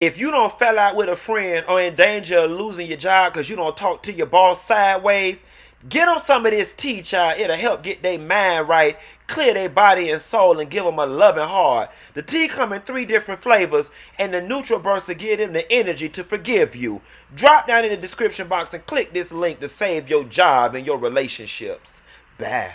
If you don't fell out with a friend or in danger of losing your job because you don't talk to your boss sideways, get them some of this tea, child. It'll help get their mind right, clear their body and soul, and give them a loving heart. The tea come in 3 different flavors, and the neutral burst will give them the energy to forgive you. Drop down in the description box and click this link to save your job and your relationships. Bye.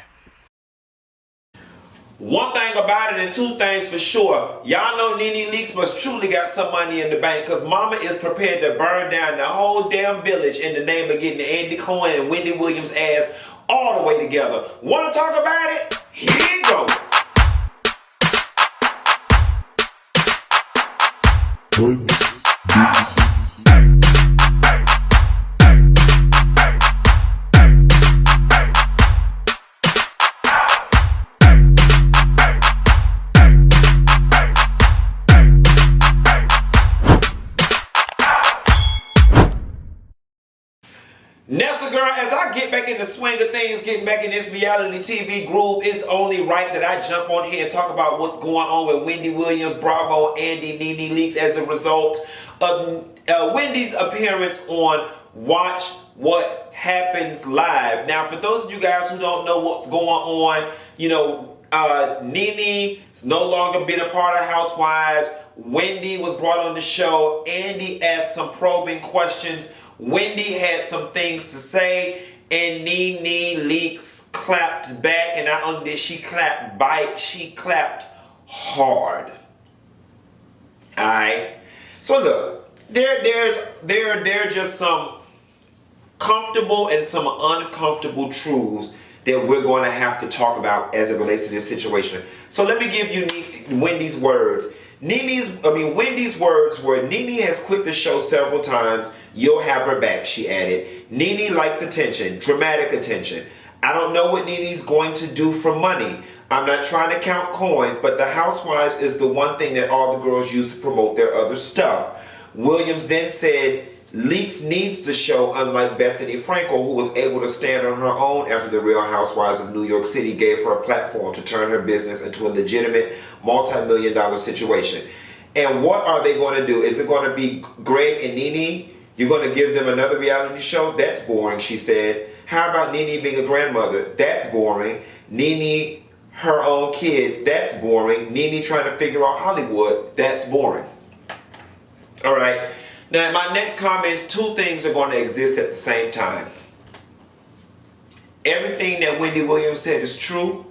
One thing about it and 2 things for sure. Y'all know Nene Leakes must truly got some money in the bank, because mama is prepared to burn down the whole damn village in the name of getting the Andy Cohen and Wendy Williams ass all the way together. Want to talk about it? Here you go. Nessa girl, as I get back in the swing of things, getting back in this reality TV groove, it's only right that I jump on here and talk about what's going on with Wendy Williams, Bravo, Andy, Nene Leakes as a result of Wendy's appearance on Watch What Happens Live. Now, for those of you guys who don't know what's going on, you know, Nene is no longer been a part of Housewives. Wendy was brought on the show. Andy asked some probing questions. Wendy had some things to say, and Nene Leakes clapped back, and not only did she clap bite, she clapped hard. Alright? So look, there are just some comfortable and some uncomfortable truths that we're going to have to talk about as it relates to this situation. So let me give you Wendy's words. Wendy's words were, Nene has quit the show several times. You'll have her back, she added. Nene likes attention, dramatic attention. I don't know what Nene's going to do for money. I'm not trying to count coins, but the Housewives is the one thing that all the girls use to promote their other stuff. Williams then said, Leakes needs the show, unlike Bethany Frankel, who was able to stand on her own after the Real Housewives of New York City gave her a platform to turn her business into a legitimate multi-million-dollar situation. And what are they going to do? Is it going to be Greg and Nene? You're going to give them another reality show? That's boring, she said. How about Nene being a grandmother? That's boring. Nene, her own kid? That's boring. Nene trying to figure out Hollywood? That's boring. All right. Now, in my next comments, 2 things are going to exist at the same time. Everything that Wendy Williams said is true.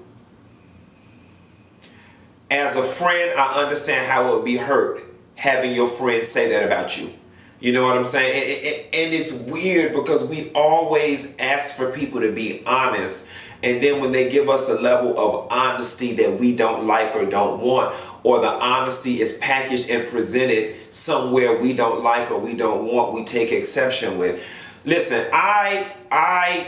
As a friend, I understand how it would be hurt having your friend say that about you. You know what I'm saying? And it's weird because we always ask for people to be honest. And then when they give us a level of honesty that we don't like or don't want, or the honesty is packaged and presented somewhere we don't like or we don't want, we take exception with. Listen, and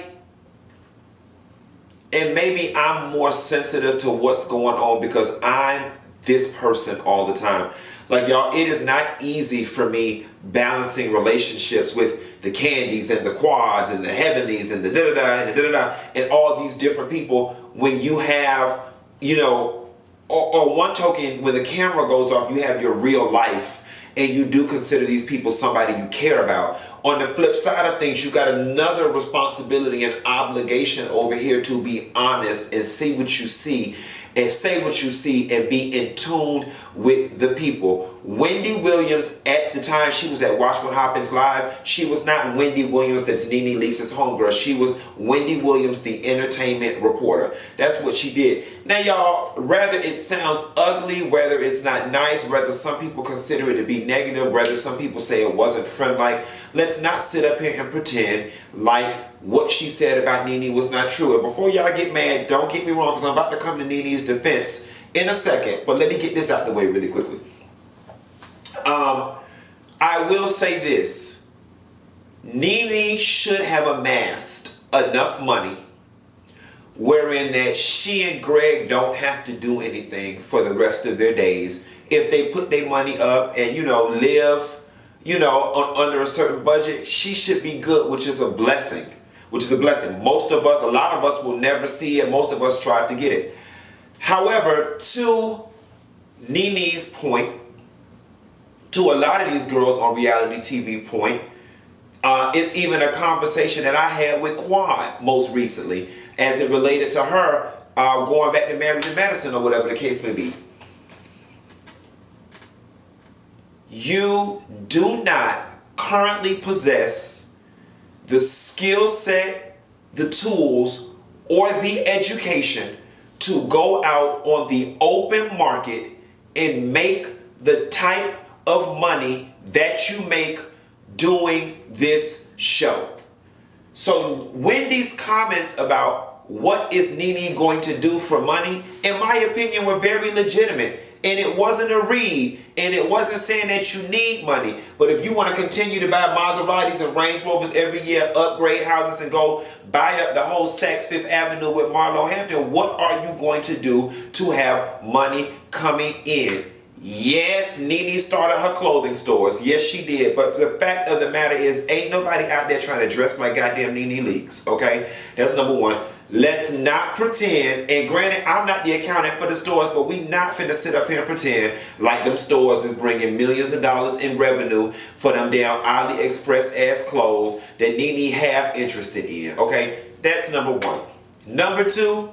maybe I'm more sensitive to what's going on because I'm this person all the time. Like, y'all, it is not easy for me balancing relationships with the Candies and the Quads and the Heavenlies and the da-da-da and the da-da-da and all these different people when you have, you know, or one token, when the camera goes off, you have your real life and you do consider these people somebody you care about. On the flip side of things, you got another responsibility and obligation over here to be honest and see what you see and say what you see and be in tune with the people. Wendy Williams, at the time she was at Watch What Happens Live, she was not Wendy Williams that's Nene Leakes' homegirl. She was Wendy Williams, the entertainment reporter. That's what she did. Now, y'all, whether it sounds ugly, whether it's not nice, whether some people consider it to be negative, whether some people say it wasn't friend-like, let's not sit up here and pretend like what she said about Nene was not true. And before y'all get mad, don't get me wrong, because I'm about to come to Nene's defense in a second. But let me get this out the way really quickly. I will say this. Nene should have amassed enough money wherein that she and Greg don't have to do anything for the rest of their days. If they put their money up and, you know, live, you know, under a certain budget, she should be good, which is a blessing. Most of us, a lot of us will never see it. Most of us tried to get it. However, to Nene's point, to a lot of these girls on reality TV point. It's even a conversation that I had with Quad most recently as it related to her going back to Married to Medicine or whatever the case may be. You do not currently possess the skill set, the tools, or the education to go out on the open market and make the type of money that you make doing this show. So Wendy's comments about what is Nene going to do for money, in my opinion, were very legitimate. And it wasn't a read, and it wasn't saying that you need money. But if you want to continue to buy Maseratis and Range Rovers every year, upgrade houses, and go buy up the whole Saks Fifth Avenue with Marlo Hampton, what are you going to do to have money coming in? Yes, Nene started her clothing stores. Yes, she did. But the fact of the matter is, ain't nobody out there trying to dress like goddamn Nene Leakes, okay? That's number one. Let's not pretend, and granted, I'm not the accountant for the stores, but we not finna sit up here and pretend like them stores is bringing millions of dollars in revenue for them damn AliExpress ass clothes that Nene half interested in, okay? That's number one. Number two,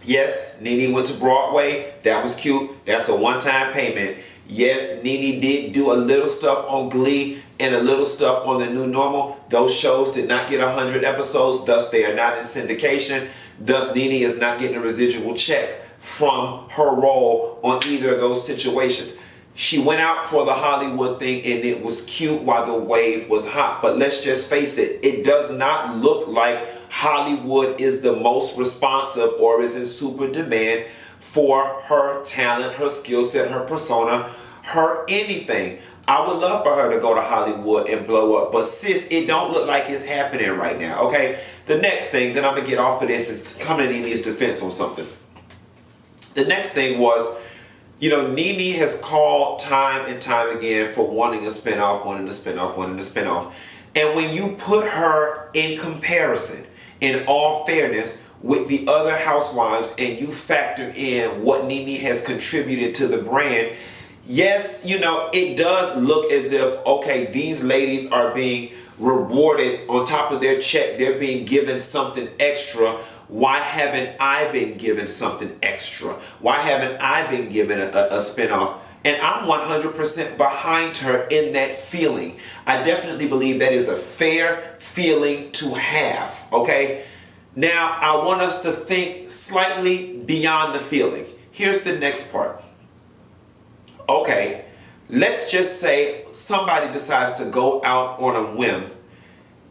yes, Nene went to Broadway. That was cute. That's a one-time payment. Yes, Nene did do a little stuff on Glee and a little stuff on The New Normal. Those shows did not get 100 episodes, thus they are not in syndication. Thus, Nene is not getting a residual check from her role on either of those situations. She went out for the Hollywood thing and it was cute while the wave was hot. But let's just face it, it does not look like Hollywood is the most responsive or is in super demand for her talent, her skill set, her persona, her anything. I would love for her to go to Hollywood and blow up, but sis, it don't look like it's happening right now, okay? The next thing, then I'm going to get off of this, is coming to Nene's defense on something. The next thing was, you know, Nene has called time and time again for wanting a spinoff, wanting a spinoff, wanting a spinoff. And when you put her in comparison, in all fairness, with the other housewives and you factor in what Nene has contributed to the brand, yes, you know, it does look as if, okay, these ladies are being rewarded on top of their check. They're being given something extra. Why haven't I been given something extra? Why haven't I been given a spinoff? And I'm 100% behind her in that feeling. I definitely believe that is a fair feeling to have, okay? Now, I want us to think slightly beyond the feeling. Here's the next part. Okay, let's just say somebody decides to go out on a whim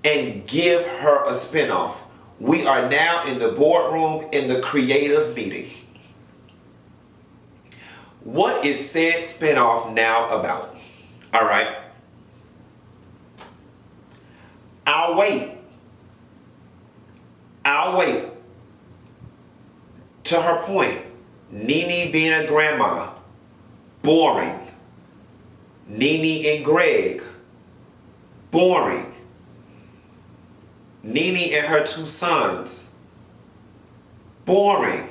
and give her a spinoff. We are now in the boardroom in the creative meeting. What is said spinoff now about? All right. I'll wait. To her point, Nene being a grandma, boring. Nene and Greg, boring. Nene and her two sons, boring.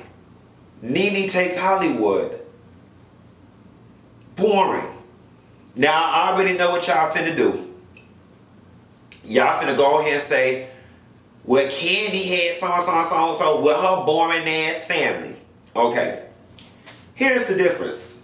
Nene takes Hollywood, boring. Now, I already know what y'all finna do. Y'all finna go ahead and say, well, Candy had so with her boring ass family. Okay, here's the difference.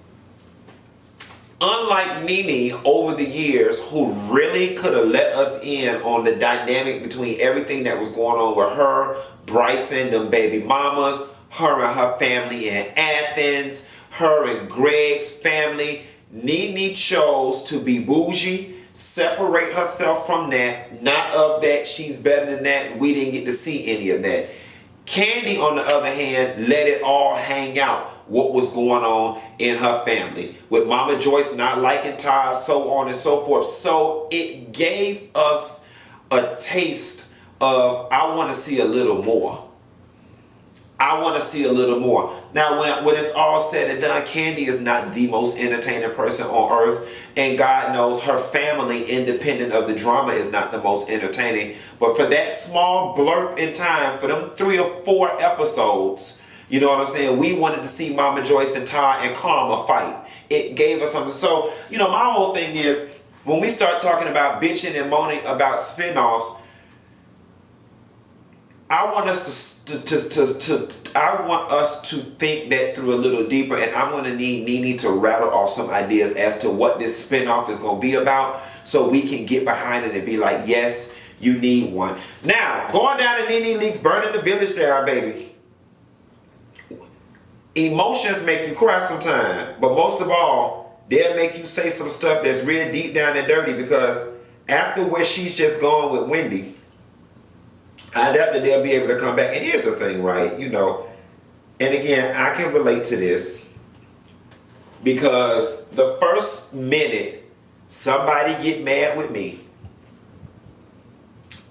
Unlike Nene over the years, who really could have let us in on the dynamic between everything that was going on with her, Bryson, them baby mamas, her and her family in Athens, her and Greg's family, Nene chose to be bougie, separate herself from that, not of that, she's better than that, we didn't get to see any of that. Candy, on the other hand, let it all hang out, what was going on in her family. With Mama Joyce not liking Todd, so on and so forth. So it gave us a taste of, I want to see a little more. I want to see a little more. Now, when it's all said and done, Candy is not the most entertaining person on earth. And God knows her family, independent of the drama, is not the most entertaining. But for that small blurb in time, for them 3 or 4 episodes, you know what I'm saying? We wanted to see Mama Joyce and Todd and Karma fight. it gave us something. So, you know, my whole thing is, when we start talking about bitching and moaning about spinoffs, I want us to think that through a little deeper, and I'm gonna need Nene to rattle off some ideas as to what this spinoff is gonna be about, so we can get behind it and be like, yes, you need one. Now, going down to Nene Leakes, burning the village down, baby. Emotions make you cry sometimes, but most of all, they'll make you say some stuff that's real deep down and dirty, because after where she's just gone with Wendy, I doubt that they'll be able to come back. And here's the thing, right? You know, and again, I can relate to this, because the first minute somebody get mad with me,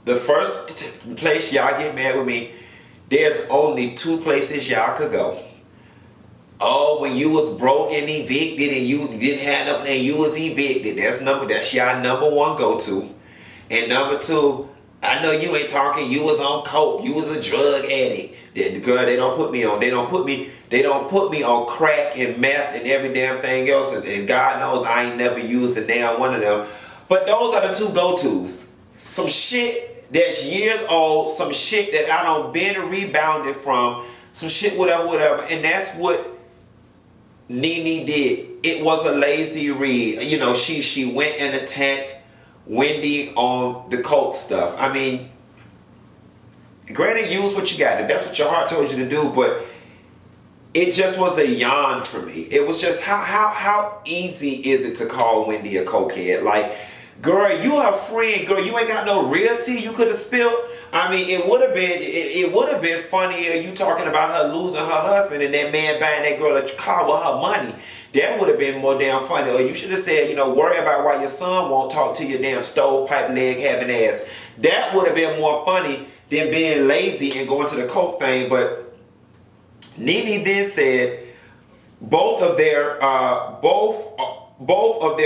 the first place y'all get mad with me, there's only two places y'all could go. Oh, when you was broke and evicted and you didn't have nothing and you was evicted. That's y'all number one go-to. And number two, I know you ain't talking, you was on coke, you was a drug addict. Girl, they don't put me on on crack and meth and every damn thing else. And God knows I ain't never used a damn one of them. But those are the two go-tos. Some shit that's years old, some shit that I done been rebounded from, some shit whatever. And that's what Nene did. It was a lazy read. You know, she went and attacked Wendy on the coke stuff. I mean, granted, use what you got if that's what your heart told you to do, but it just was a yawn for me. It was just how easy is it to call Wendy a cokehead? Like, girl, you her friend, girl, you ain't got no realty you could have spilled. I mean, it would have been funnier you talking about her losing her husband and that man buying that girl a car with her money. That would have been more damn funny. Or you should have said, you know, worry about why your son won't talk to your damn stovepipe leg having ass. That would have been more funny than being lazy and going to the coke thing. But Nene then said both of their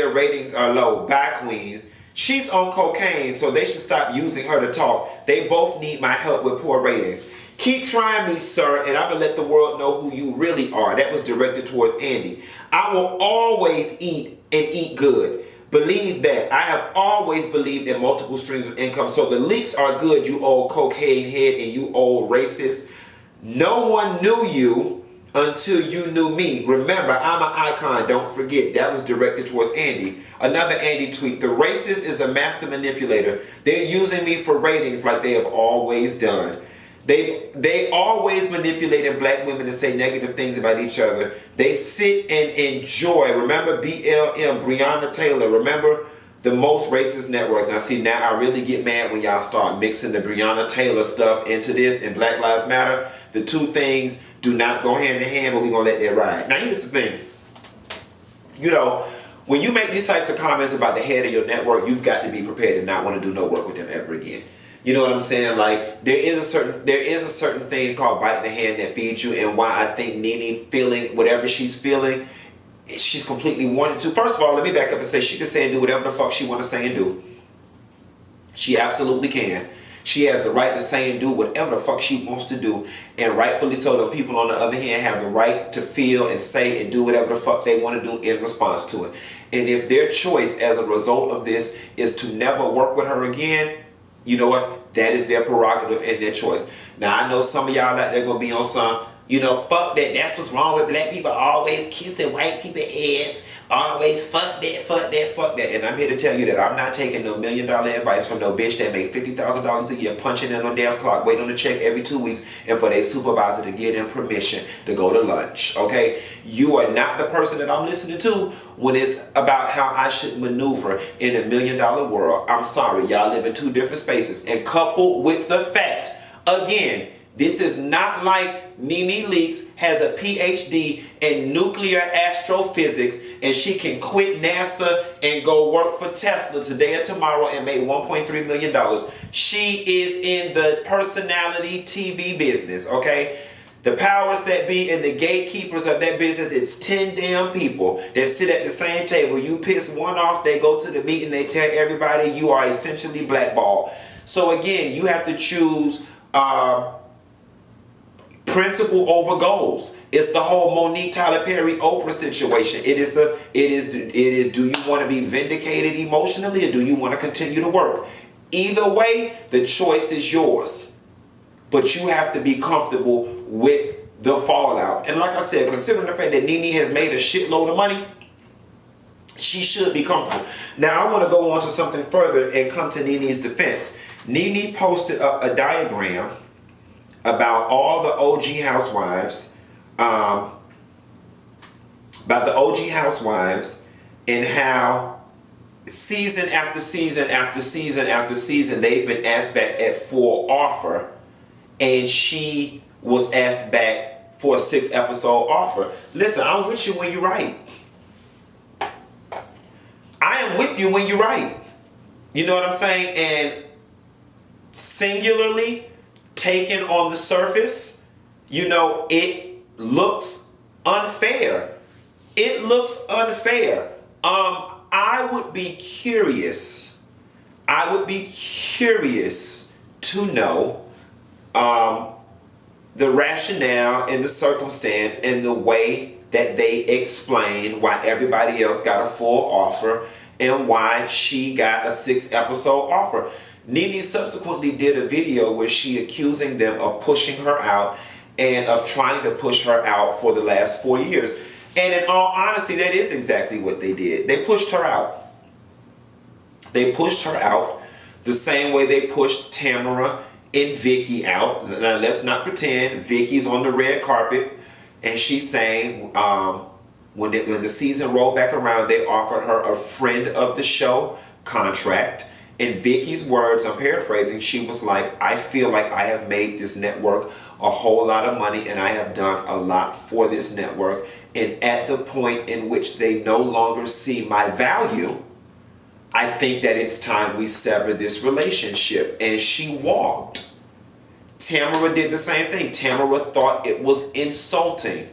ratings are low. Bye, queens. She's on cocaine, so they should stop using her to talk. They both need my help with poor ratings. Keep trying me, sir, and I'm going to let the world know who you really are. That was directed towards Andy. I will always eat and eat good. Believe that. I have always believed in multiple streams of income. So the Leakes are good, you old cocaine head and you old racist. No one knew you until you knew me. Remember, I'm an icon. Don't forget. That was directed towards Andy. Another Andy tweet. The racist is a master manipulator. They're using me for ratings like they have always done. They always manipulated black women to say negative things about each other. They sit and enjoy. Remember BLM, Breonna Taylor. Remember the most racist networks. Now see, now I really get mad when y'all start mixing the Breonna Taylor stuff into this and Black Lives Matter. The two things do not go hand in hand, but we're going to let that ride. Now here's the thing. You know, when you make these types of comments about the head of your network, you've got to be prepared to not want to do no work with them ever again. You know what I'm saying? Like, there is a certain thing called biting the hand that feeds you, and why I think Nene feeling whatever she's feeling, she's completely wanted to. First of all, let me back up and say she can say and do whatever the fuck she want to say and do. She absolutely can. She has the right to say and do whatever the fuck she wants to do, and rightfully so. The people on the other hand have the right to feel and say and do whatever the fuck they want to do in response to it. And if their choice as a result of this is to never work with her again, you know what? That is their prerogative and their choice. Now, I know some of y'all out there going to be on some, you know, fuck that. That's what's wrong with black people. Always kissing white people ass. Always fuck that, fuck that, fuck that. And I'm here to tell you that I'm not taking no $1 million advice from no bitch that make $50,000 a year punching in on damn clock, waiting on a check every 2 weeks, and for their supervisor to give them permission to go to lunch, okay? You are not the person that I'm listening to when it's about how I should maneuver in $1 million world. I'm sorry, y'all live in two different spaces. And coupled with the fact, again, this is not like Nene Leakes has a PhD in nuclear astrophysics and she can quit NASA and go work for Tesla today or tomorrow and make $1.3 million. She is in the personality TV business, okay? The powers that be and the gatekeepers of that business, it's 10 damn people that sit at the same table. You piss one off, they go to the meeting, they tell everybody you are essentially blackballed. So again, you have to choose Principle over goals. It's the whole Monique Tyler Perry Oprah situation. It is do you want to be vindicated emotionally, or do you want to continue to work? Either way, the choice is yours. But you have to be comfortable with the fallout. And like I said, considering the fact that Nene has made a shitload of money, she should be comfortable. Now I want to go on to something further and come to Nene's defense. Nene posted up a diagram about all the OG housewives, and how season after season after season after season they've been asked back at full offer, and she was asked back for a 6-episode offer. Listen, I'm with you when you're right. I am with you when you're right. You know what I'm saying? And singularly, taken on the surface, you know, it looks unfair. It looks unfair. I would be curious to know the rationale and the circumstance and the way that they explain why everybody else got a full offer and why she got a 6-episode offer. Nene subsequently did a video where she accusing them of pushing her out and of trying to push her out for the last 4 years. And in all honesty, that is exactly what they did. They pushed her out. They pushed her out the same way they pushed Tamara and Vicky out. Now, let's not pretend Vicky's on the red carpet and she's saying when the season rolled back around, they offered her a friend of the show contract. In Vicky's words, I'm paraphrasing, she was like, I feel like I have made this network a whole lot of money and I have done a lot for this network. And at the point in which they no longer see my value, I think that it's time we sever this relationship. And she walked. Tamara did the same thing. Tamara thought it was insulting.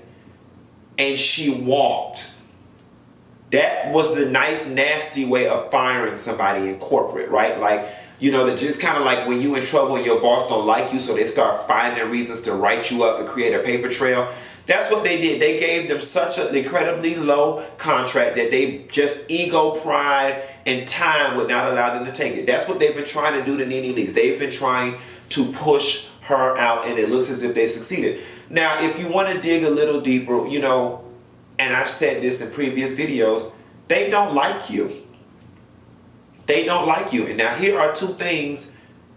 And she walked. That was the nice, nasty way of firing somebody in corporate, right? Like, you know, that just kind of like when you in trouble and your boss don't like you, so they start finding reasons to write you up and create a paper trail. That's what they did. They gave them such an incredibly low contract that they just ego, pride, and time would not allow them to take it. That's what they've been trying to do to Nene Leakes. They've been trying to push her out, and it looks as if they succeeded. Now, if you want to dig a little deeper, you know, and I've said this in previous videos, they don't like you. They don't like you. And now here are two things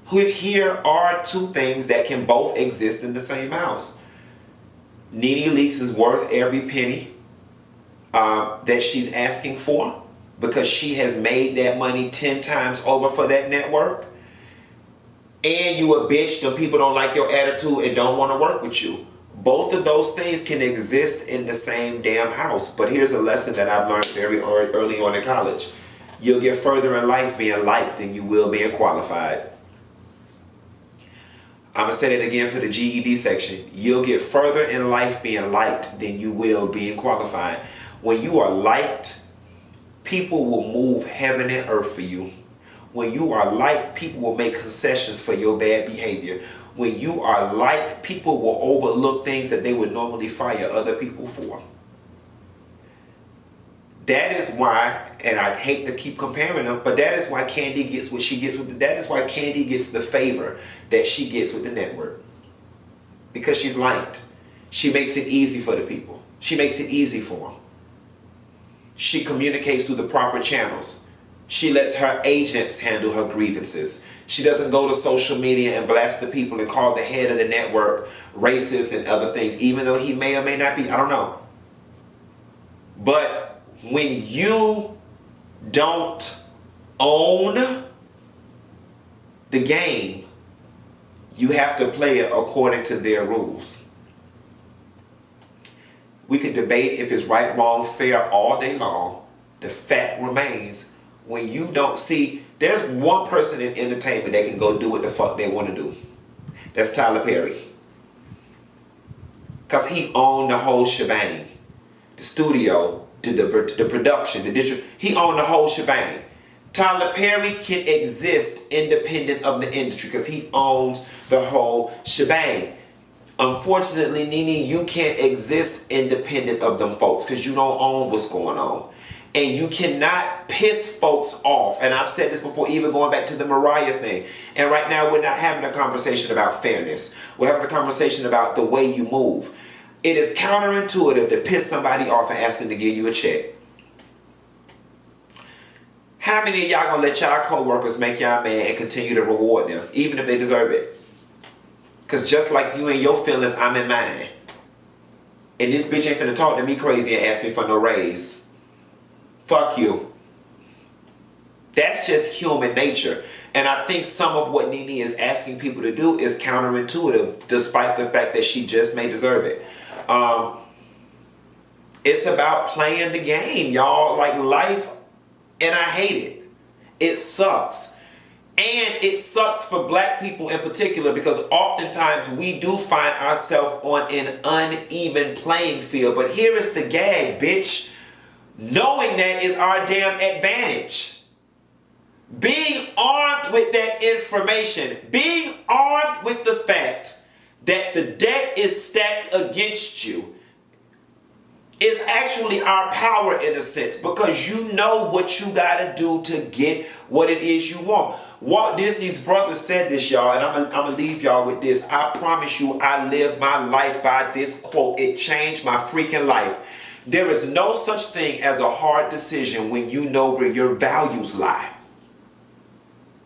that can both exist in the same house. Nene Leakes is worth every penny that she's asking for because she has made that money 10 times over for that network. And you a bitch, them people don't like your attitude and don't want to work with you. Both of those things can exist in the same damn house. But here's a lesson that I've learned very early on in college. You'll get further in life being liked than you will being qualified. I'm going to say that again for the GED section. You'll get further in life being liked than you will being qualified. When you are liked, people will move heaven and earth for you. When you are liked, people will make concessions for your bad behavior. When you are liked, people will overlook things that they would normally fire other people for. That is why, and I hate to keep comparing them, but that is why Candy gets what she gets with that is why Candy gets the favor that she gets with the network. Because she's liked. She makes it easy for the people. She makes it easy for them. She communicates through the proper channels. She lets her agents handle her grievances. She doesn't go to social media and blast the people and call the head of the network racist and other things, even though he may or may not be. I don't know. But when you don't own the game, you have to play it according to their rules. We could debate if it's right, wrong, fair all day long. The fact remains, when you don't see, there's one person in entertainment that can go do what the fuck they want to do. That's Tyler Perry. Because he owned the whole shebang. The studio, the production, the digital, he owned the whole shebang. Tyler Perry can exist independent of the industry because he owns the whole shebang. Unfortunately, Nene, you can't exist independent of them folks because you don't own what's going on. And you cannot piss folks off. And I've said this before, even going back to the Mariah thing. And right now, we're not having a conversation about fairness. We're having a conversation about the way you move. It is counterintuitive to piss somebody off and ask them to give you a check. How many of y'all gonna let y'all co-workers make y'all mad and continue to reward them, even if they deserve it? Because just like you in your feelings, I'm in mine. And this bitch ain't finna talk to me crazy and ask me for no raise. Fuck you. That's just human nature. And I think some of what Nene is asking people to do is counterintuitive, despite the fact that she just may deserve it. It's about playing the game, y'all. Like life, and I hate it. It sucks. And it sucks for black people in particular because oftentimes we do find ourselves on an uneven playing field. But here is the gag, bitch. Knowing that is our damn advantage. Being armed with that information, being armed with the fact that the deck is stacked against you is actually our power in a sense, because you know what you gotta do to get what it is you want. Walt Disney's brother said this, y'all, and I'm gonna leave y'all with this. I promise you, I live my life by this quote. It changed my freaking life. There is no such thing as a hard decision when you know where your values lie.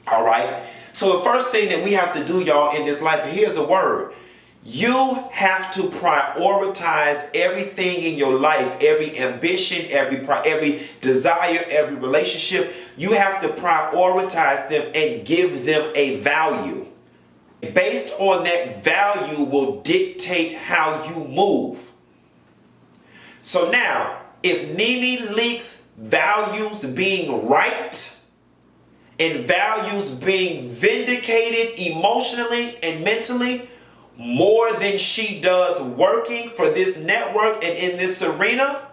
All right? So the first thing that we have to do, y'all, in this life, and here's a word. You have to prioritize everything in your life, every ambition, every desire, every relationship. You have to prioritize them and give them a value. Based on that value will dictate how you move. So now, if Nene Leakes values being right and values being vindicated emotionally and mentally more than she does working for this network and in this arena,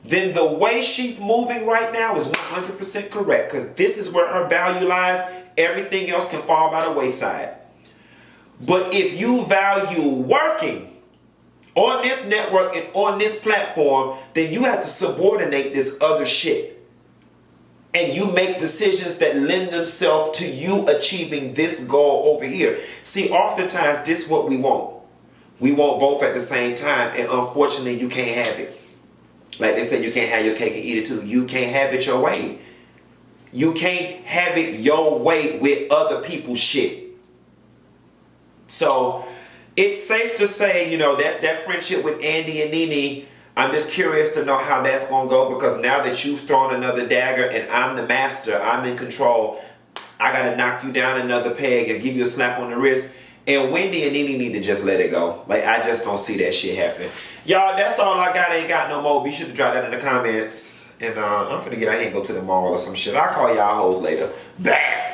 then the way she's moving right now is 100% correct, because this is where her value lies. Everything else can fall by the wayside. But if you value working on this network and on this platform, then you have to subordinate this other shit. And you make decisions that lend themselves to you achieving this goal over here. See, oftentimes this is what we want. We want both at the same time, and unfortunately you can't have it. Like they said, you can't have your cake and eat it too. You can't have it your way. You can't have it your way with other people's shit. So it's safe to say, you know, that friendship with Andy and Nene, I'm just curious to know how that's going to go, because now that you've thrown another dagger and I'm the master, I'm in control, I got to knock you down another peg and give you a slap on the wrist. And Wendy and Nene need to just let it go. Like, I just don't see that shit happening. Y'all, that's all I got. I ain't got no more. Be sure to drop that in the comments. And I'm finna get out here and go to the mall or some shit. I'll call y'all hoes later. Bam!